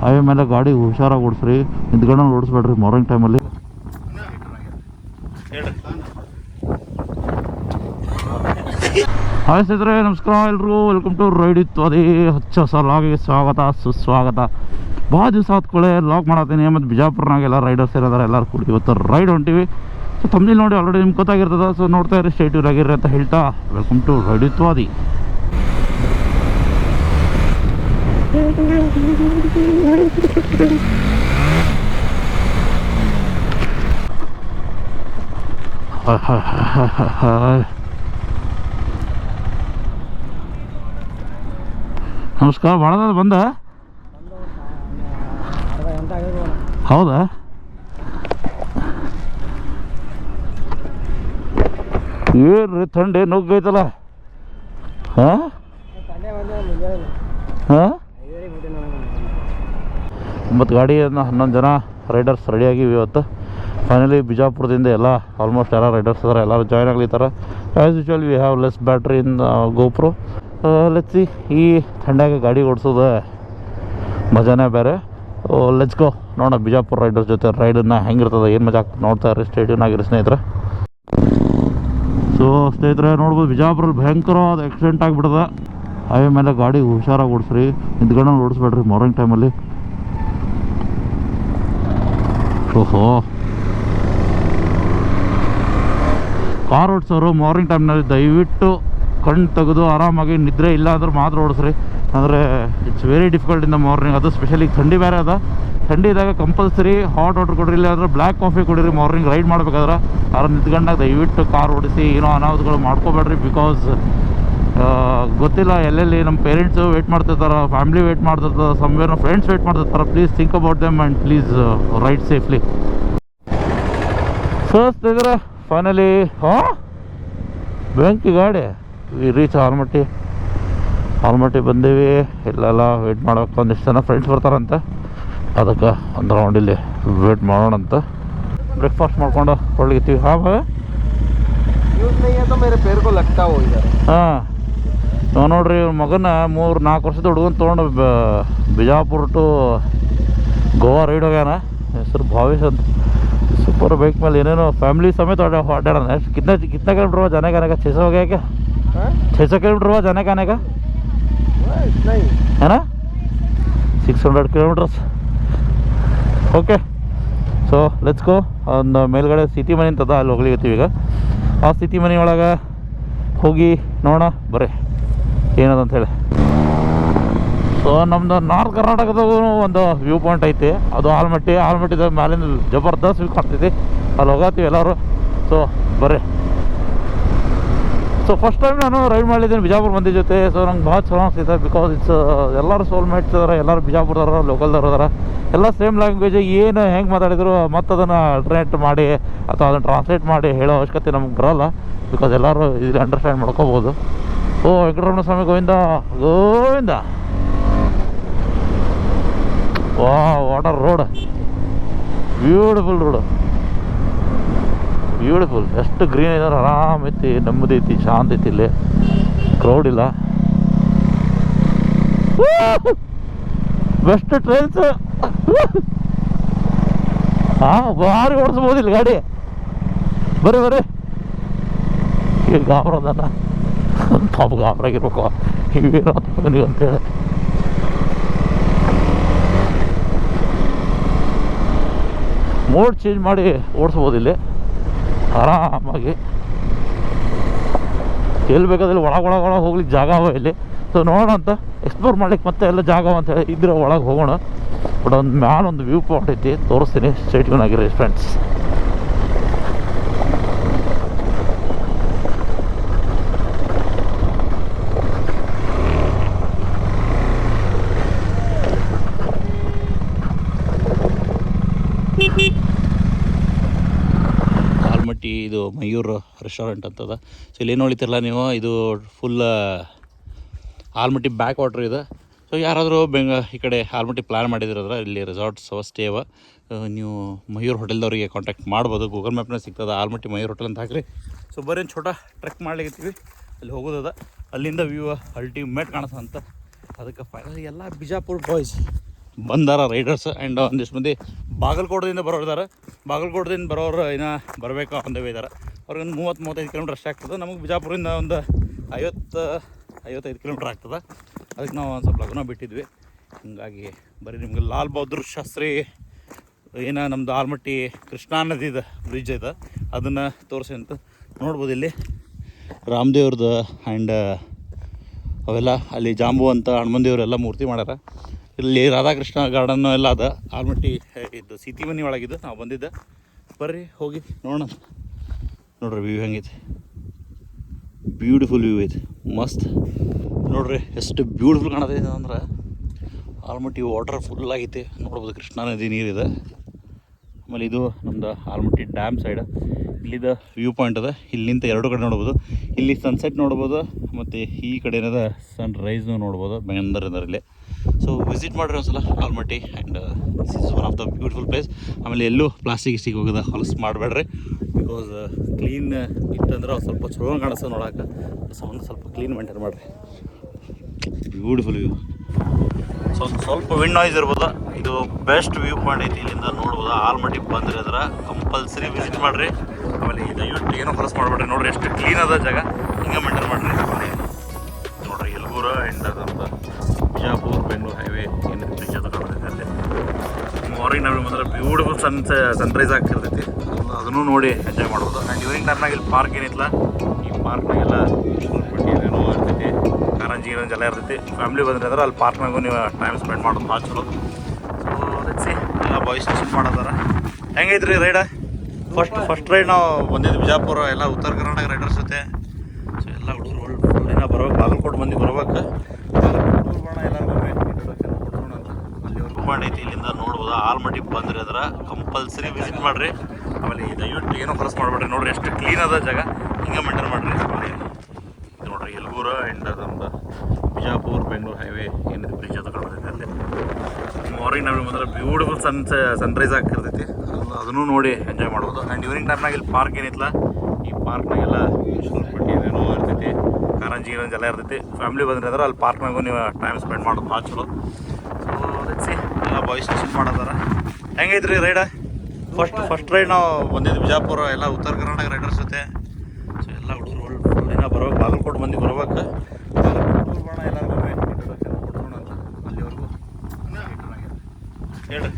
Highway ಮೇಲೆ ಗಾಡಿ ಹುಷಾರಾಗಿ ಓಡಿಸ್ರಿ, ನಿಂತ್ಕೊಂಡು ಓಡಿಸ್ಬೇಡ್ರಿ ಮಾರ್ನಿಂಗ್ ಟೈಮಲ್ಲಿ. ಹಾಯ್ ಸ್ನೇಹಿತರೆ, ನಮಸ್ಕಾರ ಎಲ್ರಿಗೂ. ವೆಲ್ಕಮ್ ಟು ರೈಡ್ ಇತ್ತು ಅದೇ ಹಚ್ಚ ಸಲಾಗಿ ಸ್ವಾಗತ ಸುಸ್ವಾಗತ. ಭಾಳ ದಿವಸ ಆದ್ಕೊಳ್ಳೆ ಲಾಕ್ ಮಾಡತ್ತೀನಿ. ಮತ್ತು ಬಿಜಾಪುರ್ನಾಗ ಎಲ್ಲ ರೈಡರ್ಸ್ ಇರೋದಾರೆ, ಎಲ್ಲರೂ ಕೂಡ ಇವತ್ತು ರೈಡ್ ಹೊಂಟಿವಿ. ಸೊ ತಮ್ಮಲ್ಲಿ ನೋಡಿ ಆಲ್ರೆಡಿ ನಿಮ್ಗೆ ಗೊತ್ತಾಗಿರ್ತದೆ. ಸೊ ನೋಡ್ತಾ ಇರಿ, ಸ್ಟೇಟ್ಯೂರ್ ಆಗಿರ್ರಿ ಅಂತ ಹೇಳ್ತಾ ವೆಲ್ಕಮ್ ಟು ರೈಡ್ ಇತ್ತು ಅದಿ. ನಮಸ್ಕಾರ. ಭಾಳ ಬಂದ ಹೌದಾ? ಏನ್ರಿ ಥಂಡಿ ನುಗ್ಗೈತಲ್ಲ. ಹಾಂ ಹಾಂ, 9 ಗಾಡಿ 11 ಜನ ರೈಡರ್ಸ್ ರೆಡಿಯಾಗಿವಿ ಇವತ್ತು. ಫೈನಲಿ ಬಿಜಾಪುರದಿಂದ ಎಲ್ಲ ಆಲ್ಮೋಸ್ಟ್ ಎಲ್ಲ ರೈಡರ್ಸ್ ಇದ್ದಾರೆ, ಎಲ್ಲರೂ ಜಾಯ್ನ್ ಆಗ್ಲಿದ್ದಾರೆ. As usual we have less battery in GoPro. Let's see, ಈ ಥಂಡ್ಯಾಗ ಗಾಡಿ ಓಡಿಸೋದು ಮಜಾನೇ ಬೇರೆ. ಲೆಟ್ಸ್ ಗೋ ನೋಡೋಣ ಬಿಜಾಪುರ ರೈಡರ್ಸ್ ಜೊತೆ ರೈಡನ್ನು ಹೆಂಗಿರ್ತದೆ, ಏನು ಮಜಾ ಆಗ್ತದೆ ನೋಡ್ತಾ ಇರಿ. ಸ್ಟೇಟ್ಯೂನ್ ಆಗಿರಿ ಸ್ನೇಹಿತರೆ. ಸೊ ಸ್ನೇಹಿತರೆ ನೋಡ್ಬೋದು, ಬಿಜಾಪುರಲ್ಲಿ ಭಯಂಕರವಾದ ಆಕ್ಸಿಡೆಂಟ್ ಆಗಿಬಿಡ್ತದೆ. ಹೈವೇ ಮೇಲೆ ಗಾಡಿ ಹುಷಾರಾಗಿ ಓಡಿಸ್ರಿ, ನಿಂತ್ಕೊಂಡು ಓಡಿಸ್ಬೇಡ್ರಿ ಮಾರ್ನಿಂಗ್ ಟೈಮಲ್ಲಿ. ಓಹೋ, ಕಾರ್ ಓಡಿಸೋರು ಮಾರ್ನಿಂಗ್ ಟೈಮ್ನಲ್ಲಿ ದಯವಿಟ್ಟು ಕಣ್ಣು ತೆಗೆದು ಆರಾಮಾಗಿ ನಿದ್ರೆ ಇಲ್ಲ ಅಂದ್ರೆ ಮಾತ್ರ ಓಡಿಸ್ರಿ. ಅಂದರೆ it's very difficult in the morning. ಅದು ಸ್ಪೆಷಲಿ ಥಂಡಿ ಬೇರೆ ಅದ. ಥಂಡಿ ಇದ್ದಾಗ ಕಂಪಲ್ಸರಿ ಹಾಟ್ ವಾಟರ್ ಕೊಡಿರಿ, ಇಲ್ಲ ಅಂದರೆ ಬ್ಲ್ಯಾಕ್ ಕಾಫಿ ಕುಡೀರಿ. ಮಾರ್ನಿಂಗ್ ರೈಡ್ ಮಾಡ್ಬೇಕಾದ್ರೆ ಆರಾಮ್ ನಿಂತ್ಕೊಂಡಾಗ ದಯವಿಟ್ಟು ಕಾರ್ ಓಡಿಸಿ, ಏನೋ ಅನಾಹುತಗಳು ಮಾಡ್ಕೋಬೇಡ್ರಿ. ಬಿಕಾಸ್ ಗೊತ್ತಿಲ್ಲ ಎಲ್ಲೆಲ್ಲಿ ನಮ್ಮ ಪೇರೆಂಟ್ಸು ವೆಯ್ಟ್ ಮಾಡ್ತಿರ್ತಾರೆ, ಫ್ಯಾಮಿಲಿ ವೆಯ್ಟ್ ಮಾಡ್ತಿರ್ತಾರೆ, ಸಮ್ವೇರ್ ನಮ್ಮ ಫ್ರೆಂಡ್ಸ್ ವೆಯ್ಟ್ ಮಾಡ್ತಿರ್ತಾರೆ. Please think about them and please ride safely. So ಸ್ನೇಹಿತರೆ ಫೈನಲಿ ಬೆಂಕಿ ಗಾಡಿ ರೀಚ್ ಆಲ್ಮಟ್ಟಿ ಬಂದೀವಿ. ಇಲ್ಲೆಲ್ಲ ವೆಯ್ಟ್ ಮಾಡೋಕೆ ಒಂದಿಷ್ಟು ಜನ ಫ್ರೆಂಡ್ಸ್ ಬರ್ತಾರಂತೆ, ಅದಕ್ಕೆ ಒಂದು ರೌಂಡ್ ಇಲ್ಲಿ ವೇಟ್ ಮಾಡೋಣಂತ. ಬ್ರೇಕ್ಫಾಸ್ಟ್ ಮಾಡ್ಕೊಂಡು ಹೊರಡ್ತೀವಿ. ಹಾಂ ಹಾಂ, ನೋಡ್ರಿ ಮಗನ 3-4 ವರ್ಷದ ಹುಡುಗನ ತೊಗೊಂಡು ಬಿಜಾಪುರ ಟು ಗೋವಾ ರೈಡ್ ಹೋಗ್ಯಾನ. ಹೆಸರು ಭಾವೇಶ್ ಅಂತ. ಸೂಪರ್ ಬೈಕ್ ಮೇಲೆ ಏನೇನೋ ಫ್ಯಾಮಿಲಿ ಸಮೇತ ಅಡ್ಡಾಡೋಣ. ಎಷ್ಟು ಕಿतना किलोमीटर हुआ जाने का आने का? 600 हो गया क्या? 600 किलोमीटर हुआ जाने का आने का है ना? 600 किलोमीटर्स. ಓಕೆ, ಸೊ ಲೆಟ್ಸ್ ಗೋ. ಒಂದು ಮೇಲ್ಗಡೆ ಸಿಟಿ ಮನೆ ಅಂತದ, ಅಲ್ಲಿ ಹೋಗ್ಲಿಕತ್ತೀವಿ ಈಗ. ಆ ಸಿಟಿ ಮನೆ ಒಳಗೆ ಹೋಗಿ ನೋಡೋಣ ಬರ್ರಿ ಏನದಂತ ಹೇಳಿ. ಸೊ ನಮ್ಮದು ನಾರ್ತ್ ಕರ್ನಾಟಕದಾಗೂ ಒಂದು ವ್ಯೂ ಪಾಯಿಂಟ್ ಐತಿ, ಅದು ಆಲ್ಮಟ್ಟಿದ ಮ್ಯಾಲಿಂದ ಜಬರ್ದಸ್ತ್ ವ್ಯೂ ಕಾಣ್ತೈತಿ. ಅಲ್ಲಿ ಹೋಗತ್ತೀವಿ ಎಲ್ಲರೂ. ಸೊ ಬರ್ರಿ. ಸೊ ಫಸ್ಟ್ ಟೈಮ್ ನಾನು ರೈಡ್ ಮಾಡಿದ್ದೀನಿ ಬಿಜಾಪುರ ಮಂದಿ ಜೊತೆ. ಸೊ ನಂಗೆ ಭಾಳ ಚಲೋ ಅನಿಸ್ತೈತೆ. ಬಿಕಾಸ್ ಇಟ್ಸ್ ಎಲ್ಲರೂ ಸೋಲ್ಮೇಟ್ಸ್ ಇದಾರೆ, ಎಲ್ಲರೂ ಬಿಜಾಪುರದವ್ರು, ಲೋಕಲ್ದವ್ರು ಇದಾರೆ. ಎಲ್ಲ ಸೇಮ್ ಲ್ಯಾಂಗ್ವೇಜ್. ಏನು ಹೆಂಗೆ ಮಾತಾಡಿದ್ರು ಮತ್ತು ಅದನ್ನು ಅಲ್ಟರ್ನೇಟ್ ಮಾಡಿ ಅಥವಾ ಅದನ್ನು ಟ್ರಾನ್ಸ್ಲೇಟ್ ಮಾಡಿ ಹೇಳೋ ಅವಶ್ಯಕತೆ ನಮ್ಗೆ ಬರೋಲ್ಲ. ಬಿಕಾಸ್ ಎಲ್ಲರೂ ಇಲ್ಲಿ ಅಂಡರ್ಸ್ಟ್ಯಾಂಡ್ ಮಾಡ್ಕೋಬೋದು. ಓ ವೆಂಕಟರಮಣ ಸ್ವಾಮಿ ಗೋವಿಂದ ಗೋವಿಂದ. ವಾ, water road, beautiful road, beautiful. ಎಷ್ಟು ಗ್ರೀನ್ ಇದಾರೆ, ಆರಾಮ್ ಐತಿ, ನೆಮ್ಮದಿ ಐತಿ, ಶಾಂತಿ ಐತಿ. ಇಲ್ಲಿ ಕ್ರೌಡ್ ಇಲ್ಲ. Best trains. ಹಾಂ, ಭಾರಿ ಓಡಿಸ್ಬೋದಿಲ್ಲ ಗಾಡಿ. ಬರ್ರಿ ಈಗ ಗಾಬ್ರದನ್ನ ಪಾಪ ಗಾಬ್ರಾಗಿರ್ಬೇಕು ಇವೇನೋ ನೀವು ಅಂತೇಳಿ. ಮೋಡ್ ಚೇಂಜ್ ಮಾಡಿ ಓಡಿಸ್ಬೋದಿಲ್ಲ ಆರಾಮಾಗಿ. ಎಲ್ಲಿ ಬೇಕಾದಲ್ಲಿ ಒಳಗೆ ಹೋಗ್ಲಿಕ್ಕೆ ಜಾಗ ಅವ ಇಲ್ಲಿ. ಸೊ ನೋಡೋಣ ಅಂತ, ಎಕ್ಸ್ಪ್ಲೋರ್ ಮಾಡ್ಲಿಕ್ಕೆ ಮತ್ತೆ ಎಲ್ಲ ಜಾಗ ಅಂತ ಹೇಳಿ ಇದ್ರೆ ಒಳಗೆ ಹೋಗೋಣ. ಬಟ್ ಒಂದು ಮ್ಯಾಲೊಂದು ವ್ಯೂ ಪಾಯಿಂಟ್ ಐತಿ, ತೋರಿಸ್ತೀನಿ. ಸ್ಟೇಟ್ಯೂನ್ ಆಗಿರಿ ಫ್ರೆಂಡ್ಸ್. ಆಲ್ಮಟ್ಟಿ ಇದು ಮಯೂರ್ ರೆಸ್ಟೋರೆಂಟ್ ಅಂತದ. ಸೊ ಇಲ್ಲೇನು ನೋಡ್ತಿರಲ್ಲ ನೀವು, ಇದು ಫುಲ್ ಆಲ್ಮಟ್ಟಿ ಬ್ಯಾಕ್ ವಾಟ್ರ್ ಇದೆ. ಸೊ ಯಾರಾದರೂ ಈ ಕಡೆ ಆಲ್ಮಟ್ಟಿ ಪ್ಲ್ಯಾನ್ ಮಾಡಿದಿರೋದ್ರೆ ಇಲ್ಲಿ ರೆಸಾರ್ಟ್ಸ್ ಸ್ಟೇ ಅವ. ನೀವು ಮಯೂರ್ ಹೋಟೆಲ್ದವರಿಗೆ ಕಾಂಟ್ಯಾಕ್ಟ್ ಮಾಡ್ಬೋದು. ಗೂಗಲ್ ಮ್ಯಾಪ್ನಾಗ ಸಿಗ್ತದೆ ಆಲ್ಮಟ್ಟಿ ಮಯೂರ್ ಹೋಟೆಲ್ ಅಂತ ಹಾಕ್ರಿ. ಸೊ ಬರೀ ಒಂದು ಛೋಟ ಟ್ರೆಕ್ ಮಾಡ್ಲಿಕ್ಕೀವಿ, ಅಲ್ಲಿ ಹೋಗೋದದ. ಅಲ್ಲಿಂದ ವ್ಯೂ ಅಲ್ಟಿಮೇಟ್ ಕಾಣಿಸ್ತಂತ. ಅದಕ್ಕೆ ಫೈನಲಿ ಎಲ್ಲ ಬಿಜಾಪುರ ಬಾಯ್ಸ್ ಬಂದಾರ ರೈಡರ್ಸ್. ಆ್ಯಂಡ್ ಒಂದಿಷ್ಟು ಮಂದಿ ಬಾಗಲಕೋಟದಿಂದ ಬರೋರು ಇದ್ದಾರೆ. ಬಾಗಲಕೋಟದಿಂದ ಬರೋರು ಇನ್ನೂ ಬರಬೇಕು ಒಂದೇ ಇದ್ದಾರೆ. ಅವ್ರಿಗೊಂದು 30-35 ಕಿಲೋಮೀಟ್ರ್ ಅಷ್ಟೇ ಆಗ್ತದೆ. ನಮಗೆ ಬಿಜಾಪುರಿಂದ ಒಂದು 50-55 ಕಿಲೋಮೀಟ್ರ್ ಆಗ್ತದೆ. ಅದಕ್ಕೆ ನಾವು ಒಂದು ಸ್ವಲ್ಪ ಲಗ್ನ ಬಿಟ್ಟಿದ್ವಿ. ಹೀಗಾಗಿ ಬರೀ ನಿಮ್ಗೆ ಲಾಲ್ ಬಹದ್ದೂರ್ ಶಾಸ್ತ್ರಿ ಏನೋ ನಮ್ಮದು ಆಲ್ಮಟ್ಟಿ ಕೃಷ್ಣಾ ನದಿದ ಬ್ರಿಡ್ಜ್ ಇದೆ, ಅದನ್ನು ತೋರಿಸಿ ಅಂತ ನೋಡ್ಬೋದು. ಇಲ್ಲಿ ರಾಮದೇವ್ರದ್ದು ಆ್ಯಂಡ್ ಅವೆಲ್ಲ ಅಲ್ಲಿ ಜಾಂಬು ಅಂತ ಹನುಮಂದೇವರೆಲ್ಲ ಮೂರ್ತಿ ಮಾಡ್ಯಾರ. ಇಲ್ಲಿ ರಾಧಾಕೃಷ್ಣ ಗಾರ್ಡನ್ನು ಎಲ್ಲ ಅದ. ಆಲ್ಮಟ್ಟಿ ಇದು ಸೀತಿ ಮನೆ ಒಳಗಿದ್ದು ನಾವು ಬಂದಿದ್ದೆ. ಬರ್ರಿ ಹೋಗಿ ನೋಡೋಣ. ನೋಡ್ರಿ ವ್ಯೂ ಹೆಂಗೈತಿ, ಬ್ಯೂಟಿಫುಲ್ ವ್ಯೂ ಐತಿ, ಮಸ್ತ್ ನೋಡ್ರಿ ಎಷ್ಟು ಬ್ಯೂಟಿಫುಲ್ ಕಾಣತೈತೆ ಅಂದ್ರೆ. ಆಲ್ಮಟ್ಟಿ ವಾಟರ್ ಫುಲ್ ಆಗೈತಿ ನೋಡ್ಬೋದು, ಕೃಷ್ಣಾ ನದಿ ನೀರಿದೆ. ಆಮೇಲೆ ಇದು ನಮ್ಮದು ಆಲ್ಮಟ್ಟಿ ಡ್ಯಾಮ್ ಸೈಡ್. ಇಲ್ಲಿದ ವ್ಯೂ ಪಾಯಿಂಟ್ ಅದ. ಇಲ್ಲಿಂದ ಎರಡು ಕಡೆ ನೋಡ್ಬೋದು. ಇಲ್ಲಿ ಸನ್ಸೆಟ್ ನೋಡ್ಬೋದು ಮತ್ತು ಈ ಕಡೆ ಏನದ ಸನ್ ರೈಸ್ನು ನೋಡ್ಬೋದು ಬೆಂಗಳೂರಿನಲ್ಲಿ. ಸೊ ವಿಸಿಟ್ ಮಾಡಿರಿ ಒಂದ್ಸಲ Almatti. And this is one of the beautiful place. ಆಮೇಲೆ ಎಲ್ಲೂ ಪ್ಲಾಸ್ಟಿಕ್ ಹೋಗೋದ ಹೊಲಸು ಮಾಡಬೇಡ್ರಿ. ಬಿಕಾಸ್ ಕ್ಲೀನ್ ಇತ್ತಂದ್ರೆ ಸ್ವಲ್ಪ ಚಲೋ ಕಾಣಿಸ್ತದೆ ನೋಡೋಕೆ. ಸ್ವಲ್ಪ ಕ್ಲೀನ್ ಮೇಂಟೈನ್ ಮಾಡಿರಿ. Beautiful view. ಸ್ವಲ್ಪ ವಿಂಡ್ ನಾಯ್ಸ್ ಇರ್ಬೋದು. ಇದು ಬೆಸ್ಟ್ ವ್ಯೂ ಪಾಯಿಂಟ್ ಐತಿ. ಇಲ್ಲಿಂದ ನೋಡ್ಬೋದು. ಆಲ್ಮಟ್ಟಿ ಬಂದರೆ ಅದರ ಕಂಪಲ್ಸರಿ ವಿಸಿಟ್ ಮಾಡಿರಿ. ಆಮೇಲೆ ದಯವಿಟ್ಟು ಏನೋ ಹೊಲಸು ಮಾಡಬೇಡ್ರಿ. ನೋಡಿರಿ ಎಷ್ಟು ಕ್ಲೀನ್ ಅದ ಜಾಗ, ಹಿಂಗೆ ಮೇಂಟೈನ್ ಮಾಡಿರಿ. ನೋಡಿರಿ ಯಲಬೂರು ಆ್ಯಂಡ್ ನಮ್ಮದು ಬಿಜಾಪುರ ಬೆಂಗಳೂರು ಹೈವೇ ಏನು ಬ್ರಿಡ್ಜ್ ಅದು ಕಾಣ್ತೈತೆ. ಅಲ್ಲಿ ಮಾರ್ನಿಂಗ್ ನಮಗೆ ಮಾತ್ರ ಬ್ಯೂಟಿಫುಲ್ ಸನ್ರೈಸ್ ಆಗ್ತಿರ್ತೈತಿ. ಅದನ್ನು ನೋಡಿ ಎಂಜಾಯ್ ಮಾಡ್ಬೋದು. ಆ್ಯಂಡ್ ಈವ್ನಿಂಗ್ ಟೈಮ್ನಾಗ ಇಲ್ಲಿ ಪಾರ್ಕ್ ಏನಿತ್ತಲ್ಲ, ಈ ಪಾರ್ಕ್ನಾಗೆಲ್ಲ ಏನೋ ಇರ್ತೈತಿ, ಕಾರಂಜಿ ಎಲ್ಲ ಇರ್ತೈತಿ. ಫ್ಯಾಮಿಲಿ ಬಂದ್ರೆ ಅಂದ್ರೆ ಅಲ್ಲಿ ಪಾರ್ಕ್ನಾಗೂ ನೀವು ಟೈಮ್ ಸ್ಪೆಂಡ್ ಮಾಡೋದು ಭಾಳ ಚಲೋ. ಸೊ ಲೆಟ್ಸಿ ಎಲ್ಲ boys visit ಮಾಡೋದಾರ. ಹೆಂಗೈತ್ರಿ ride? First ride ನಾವು ಬಂದಿದ್ದು ಬಿಜಾಪುರ, ಎಲ್ಲ ಉತ್ತರ ಕರ್ನಾಟಕ ರೈಡರ್ಸ್ ಜೊತೆ. ಸೊ ಎಲ್ಲ ಹುಡುಗರು ಫುಲ್ ದಿನ ಬರ್ಬೇಕು. ಬಾಗಲಕೋಟೆ ಮಂದಿ ಬರ್ಬೇಕು. ಬರೋಣ ಎಲ್ಲರಿಗೂ ಇಂಟ್ರೊಡಕ್ಷನ್ ಕೊಡ್ಸೋಣ ಅಂತ. ಅಲ್ಲಿವರೆಗೂ ಮಾಡೈತಿ. ಇಲ್ಲಿಂದ ನೋಡ್ಬೋದು. ಆಲ್ಮಟ್ಟಿ ಬಂದರೆ ಅದರ ಕಂಪಲ್ಸರಿ ವಿಸಿಟ್ ಮಾಡಿರಿ. ಆಮೇಲೆ ದಯವಿಟ್ಟು ಏನೋ ಹೊಲಸು ಮಾಡಬೇಡ್ರಿ. ನೋಡಿರಿ ಎಷ್ಟು ಕ್ಲೀನ್ ಅದ ಜಾಗ, ಹಿಂಗೆ ಮೇಂಟೈನ್ ಮಾಡಿರಿ. ನೋಡಿರಿ ಯಲಬೂರು ಆ್ಯಂಡ್ ನಮ್ಮದು ಬಿಜಾಪುರ ಬೆಂಗಳೂರು ಹೈವೇ ಏನು ಬ್ರಿಡ್ಜ್ ಅದು ಕಾಣ್ತೈತೆ. ಅಲ್ಲಿ ಮಾರ್ನಿಂಗ್ ನಮಗೆ ಮಾತ್ರ ಬ್ಯೂಟಿಫುಲ್ ಸನ್ರೈಸ್ ಆಗ್ತಿರ್ತೈತಿ. ಅದನ್ನು ನೋಡಿ ಎಂಜಾಯ್ ಮಾಡ್ಬೋದು. ಆ್ಯಂಡ್ ಈವ್ನಿಂಗ್ ಟೈಮ್ನಾಗ ಇಲ್ಲಿ ಪಾರ್ಕ್ ಏನಿತ್ತಲ್ಲ, ಈ ಪಾರ್ಕ್ನಾಗೆಲ್ಲ ಏನೋ ಇರ್ತೈತಿ, ಕಾರಂಜಿ ಎಲ್ಲ ಇರ್ತೈತಿ. ಫ್ಯಾಮಿಲಿ ಬಂದ್ರೆ ಅಂದ್ರೆ ಅಲ್ಲಿ ಪಾರ್ಕ್ನಾಗೂ ನೀವು ಟೈಮ್ ಸ್ಪೆಂಡ್ ಮಾಡೋದು ಭಾಳ ಚಲೋ. ಸೊ ಲೆಟ್ಸಿ ಎಲ್ಲ boys visit ಮಾಡೋದಾರ. ಹೆಂಗೈತ್ರಿ ride? First ride ನಾವು ಬಂದಿದ್ದು ಬಿಜಾಪುರ, ಎಲ್ಲ ಉತ್ತರ ಕರ್ನಾಟಕ ರೈಡರ್ಸ್ ಜೊತೆ. ಸೊ ಎಲ್ಲ ಹುಡುಗರು ಫುಲ್ ದಿನ ಬರ್ಬೇಕು. ಬಾಗಲಕೋಟೆ ಮಂದಿ ಬರ್ಬೇಕು. ಬರೋಣ ಎಲ್ಲರಿಗೂ ಇಂಟ್ರೊಡಕ್ಷನ್ ಕೊಡ್ಸೋಣ ಅಂತ. ಅಲ್ಲಿವರೆಗೂ ಹೇಳ್ರಿ.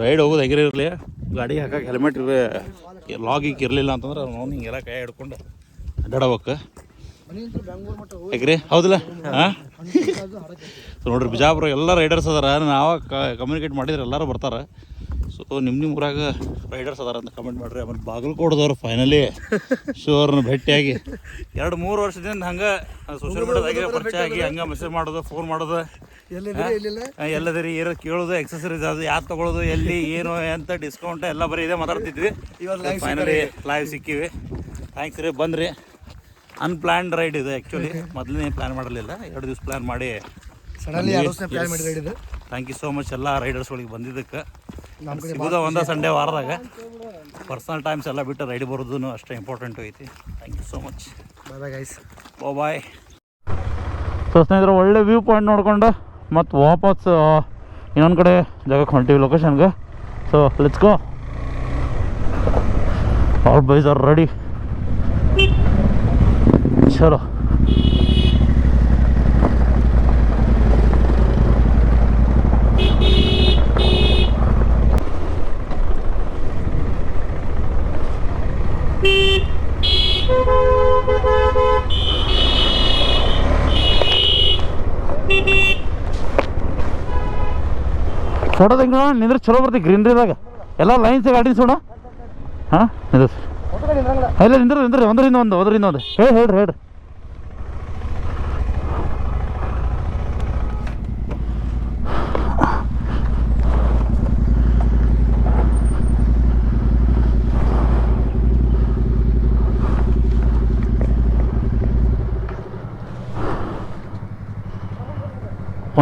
ರೈಡ್ ಹೋಗೋದು ಹೆಂಗಿರಲಿ, ಗಾಡಿ ಹಾಕಕ್ಕೆ ಹೆಲ್ಮೆಟ್ ಲಾಗಿಗೆ ಇರಲಿಲ್ಲ ಅಂತಂದ್ರೆ ಅವ್ನು ಹಿಂಗೆಲ್ಲ ಕೈ ಹಿಡ್ಕೊಂಡು ಅಡ್ಡಾಡ್ಬೇಕು. ಯಾಕ್ರಿ ಹೌದಿಲ್ಲ? ಹಾಂ ನೋಡ್ರಿ ಬಿಜಾಪುರ ಎಲ್ಲ ರೈಡರ್ಸ್ ಅದಾರ. ನಾವು ಕಮ್ಯುನಿಕೇಟ್ ಮಾಡಿದ್ರೆ ಎಲ್ಲರೂ ಬರ್ತಾರೆ. ಸೊ ನಿಮ್ಮ ಊರಾಗ ರೈಡರ್ಸ್ ಅದಾರ ಅಂತ ಕಮೆಂಟ್ ಮಾಡಿರಿ. ಆಮೇಲೆ ಬಾಗಲಕೋಟದವ್ರು ಫೈನಲಿ ಶೋರ್ನ ಭೇಟಿಯಾಗಿ 2-3 ವರ್ಷದಿಂದ ಹಂಗೆ ಸೋಷಿಯಲ್ ಮೀಡಿಯಾದಾಗೆ ಪರಿಚಯ ಆಗಿ ಹಂಗೆ ಮೆಸೇಜ್ ಮಾಡೋದು, ಫೋನ್ ಮಾಡೋದು, ಎಲ್ಲದಿರಿ ಏನೋ ಕೇಳೋದು, ಎಕ್ಸಸರೀಸ್ ಅದು ಯಾವ್ದು ತೊಗೊಳೋದು, ಎಲ್ಲಿ ಏನು ಎಂತ ಡಿಸ್ಕೌಂಟ್ ಎಲ್ಲ ಬರೀ ಇದೆ ಮಾತಾಡ್ತಿದ್ವಿ. ಫೈನಲಿ ಲೈವ್ ಸಿಕ್ಕಿವಿ. ಥ್ಯಾಂಕ್ಸ್ ರೀ, ಬಂದ್ರಿ. ಅನ್ಪ್ಲ್ಯಾನ್ಡ್ ರೈಡ್ ಇದು. ಆ್ಯಕ್ಚುಲಿ ಮೊದಲನೇ ಪ್ಲ್ಯಾನ್ ಮಾಡಲಿಲ್ಲ, 2 ದಿವಸ ಪ್ಲ್ಯಾನ್ ಮಾಡಿ ಥ್ಯಾಂಕ್ ಯು ಸೋ ಮಚ್ ಎಲ್ಲ ರೈಡರ್ಸ್ಗಳಿಗೆ ಬಂದಿದ್ದಕ್ಕೆ. ಸಿಗೋದ ಒಂದು ಸಂಡೇ ವಾರದಾಗ ಪರ್ಸನಲ್ ಟೈಮ್ಸ್ ಎಲ್ಲ ಬಿಟ್ಟು ರೈಡ್ ಬರೋದು ಅಷ್ಟೇ ಇಂಪಾರ್ಟೆಂಟು ಐತಿ. Thank you so much. Bye guys, bye. So ಸ್ನೇಹಿತರೆ, ಒಳ್ಳೆ ವ್ಯೂ ಪಾಯಿಂಟ್ ನೋಡ್ಕೊಂಡು ಮತ್ತು ವಾಪಸ್ ಇನ್ನೊಂದು ಕಡೆ ಜಾಗಕ್ಕೆ ಹೊಂಟೀವಿ ಲೊಕೇಶನ್ಗೆ. So let's go. All boys are ready. ಚಲೋ. ಫೋಟೋ ತೆಗೆ ನೋಡ, ನಿಂದ್ರೆ ಚಲೋ ಬರ್ತೀವಿ ಗ್ರೀನ್ರಿದಾಗ ಎಲ್ಲ ಲೈನ್ಸ್ ಗಾಡಿ ಸೋಡ. ಹಾಂ ನಿಂದ್ರಿ, ಇಲ್ಲ ನಿಂದ್ರಿ ಒಂದರಿಂದ ಒಂದು ಹೇಳ್ರಿ.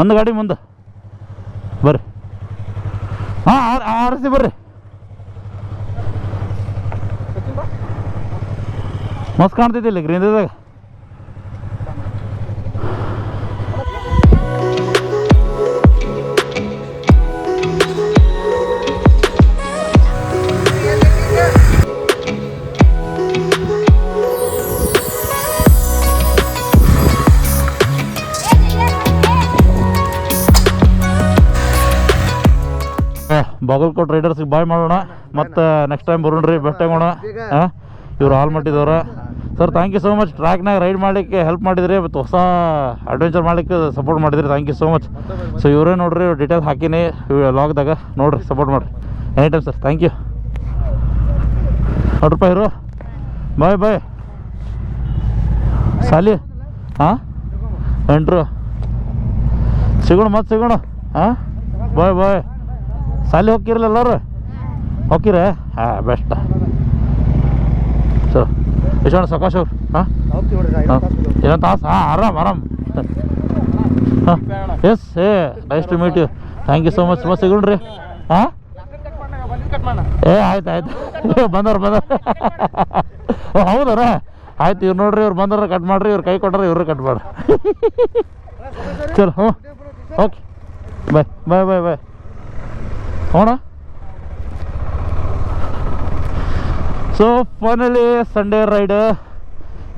ಒಂದು ಗಾಡಿ ಮುಂದೆ ಬರ್ರಿ. ಹಾಂ ಆರಿಸಿ ಬರ್ರಿ. ಮಸ್ತ್ ಕಾಣ್ತೈತಿ ಇಲ್ಲಿ ಗ್ರೀನ್ದಾಗ. ಬಾಗಲಕೋಟ್ ರೈಡರ್ಸಿಗೆ ಬಾಯ್ ಮಾಡೋಣ, ಮತ್ತು ನೆಕ್ಸ್ಟ್ ಟೈಮ್ ಬರೋಣ್ರಿ, ಭೇಟಿ ಆಗೋಣ. ಹಾಂ, ಇವ್ರು ಆಲ್ಮಟ್ಟಿದವ್ರ. Sir thank you so much. ಟ್ರ್ಯಾಕ್ನಾಗ ರೈಡ್ ಮಾಡಲಿಕ್ಕೆ ಹೆಲ್ಪ್ ಮಾಡಿದ್ರಿ ಮತ್ತು ಹೊಸ ಅಡ್ವೆಂಚರ್ ಮಾಡಲಿಕ್ಕೆ ಸಪೋರ್ಟ್ ಮಾಡಿದ್ರಿ. Thank you so much. So ಇವರೇ ನೋಡಿರಿ, ಡೀಟೇಲ್ಸ್ ಹಾಕಿನಿ ಲಾಗ್ದಾಗ, ನೋಡಿರಿ, ಸಪೋರ್ಟ್ ಮಾಡಿರಿ any time sir. Thank you. ನೋಡ್ರಪ್ಪ ಇವರು, ಬಾಯ್ ಬಾಯ್ ಸಾಲಿ. ಹಾಂ, ಎಂಟ್ರು ಸಿಗೋಣ, ಮತ್ತೆ ಸಿಗೋಣ. ಹಾಂ, ಬಾಯ್ ಬಾಯ್. ಸಾಲಿ ಹೋಗಿರಲ್ಲ ಎಲ್ಲರೂ? ಹೋಗಿರ? ಹಾಂ, ಬೆಸ್ಟ್. ಸೊ ಎಷ್ಟೋಣ ಸಕಾಶ್ ಅವ್ರು? ಹಾಂ, ಇನ್ನೊಂದು ತಾಸು? ಹಾಂ, ಆರಾಮ್. ಹಾಂ, yes, nice to meet you. Thank you so much. ಮತ್ತೆ ಸಿಗೋಣ್ರಿ. ಹಾಂ, ಆಯ್ತು ಬಂದವ್ರು. ಓ ಹೌದಾರ? ಆಯ್ತು, ಇವ್ರು ನೋಡ್ರಿ, ಇವ್ರು ಬಂದವ್ರ ಕಟ್ ಮಾಡಿರಿ, ಇವ್ರು ಕೈ ಕೊಟ್ರೆ ಇವ್ರು ಕಟ್ ಮಾಡ್ರಿ. ಚಲೋ, ಹ್ಞೂ, ಓಕೆ, ಬಾಯ್. ಹೋಣ. ಸೊ ಫೈನಲಿ ಸಂಡೇ ರೈಡ್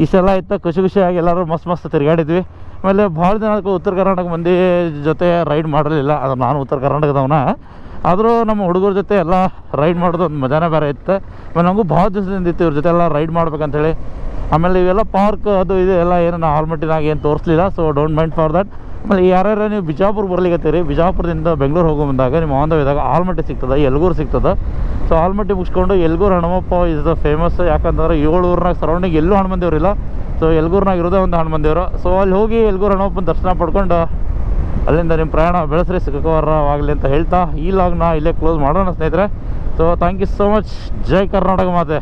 ಇಷ್ಟೆಲ್ಲ ಇತ್ತು. ಖುಷಿಯಾಗಿ ಎಲ್ಲರೂ ಮಸ್ತ್ ತಿರುಗಾಡಿದ್ವಿ. ಆಮೇಲೆ ಭಾಳ ದಿನ ಉತ್ತರ ಕರ್ನಾಟಕ ಮಂದಿ ಜೊತೆ ರೈಡ್ ಮಾಡಿರಲಿಲ್ಲ. ಅದು ನಾನು ಉತ್ತರ ಕರ್ನಾಟಕದವನ, ಆದರೂ ನಮ್ಮ ಹುಡುಗರ ಜೊತೆ ಎಲ್ಲ ರೈಡ್ ಮಾಡೋದು ಒಂದು ಮಜಾನೇ ಬೇರೆ ಇತ್ತು. ಆಮೇಲೆ ನಮಗೂ ಭಾಳ ದಿವಸದಿಂದ ಇತ್ತು ಇವ್ರ ಜೊತೆ ಎಲ್ಲ ರೈಡ್ ಮಾಡ್ಬೇಕಂತೇಳಿ. ಆಮೇಲೆ ಇವೆಲ್ಲ ಪಾರ್ಕ್ ಅದು ಇದು ಎಲ್ಲ ಏನು ನಾವು ಆಲ್ಮಟ್ಟಿನಾಗ ಏನು ತೋರಿಸ್ಲಿಲ್ಲ. So don't mind for that. ಆಮೇಲೆ ಯಾರ್ಯಾರು ನೀವು ಬಿಜಾಪುರ ಬರ್ಲಿಕ್ಕತ್ತೀರಿ, ಬಿಜಾಪುರದಿಂದ ಬೆಂಗಳೂರು ಹೋಗೋ ಬಂದಾಗ ನಿಮ್ಮ ಆನ್ ದ ವೇದಾಗ ಆಲ್ಮಟ್ಟಿ ಸಿಗ್ತದೆ, ಯಲ್ಗೂರು ಸಿಗ್ತದೆ. ಸೊ ಆಲ್ಮಟ್ಟಿ ಮುಗಿಸ್ಕೊಂಡು ಯಲ್ಗೂರು ಹನುಮಪ್ಪ ಇಸ್ ದ ಫೇಮಸ್. ಯಾಕಂದ್ರೆ 7 ಊರ್ನಾಗ ಸರೌಂಡಿಂಗ್ ಎಲ್ಲೂ ಹನುಮಂದೇವ್ರಿಲ್ಲ. ಸೊ ಯಲ್ಗೂರ್ನಾಗ ಇರೋದೇ ಒಂದು ಹನುಮಂದೇವರು. ಸೊ ಅಲ್ಲಿ ಹೋಗಿ ಯಲ್ಗೂರು ಹನುಮಪ್ಪನ ದರ್ಶನ ಪಡ್ಕೊಂಡು ಅಲ್ಲಿಂದ ನಿಮ್ಮ ಪ್ರಯಾಣ ಬೆಳೆಸ್ರಿ, ಸುಖಕರವಾಗಲಿ ಅಂತ ಹೇಳ್ತಾ ಈ ಲಾಗ್ನ ಇಲ್ಲೇ ಕ್ಲೋಸ್ ಮಾಡೋಣ ಸ್ನೇಹಿತರೆ. So thank you so much. ಜೈ ಕರ್ನಾಟಕ ಮಾತೆ.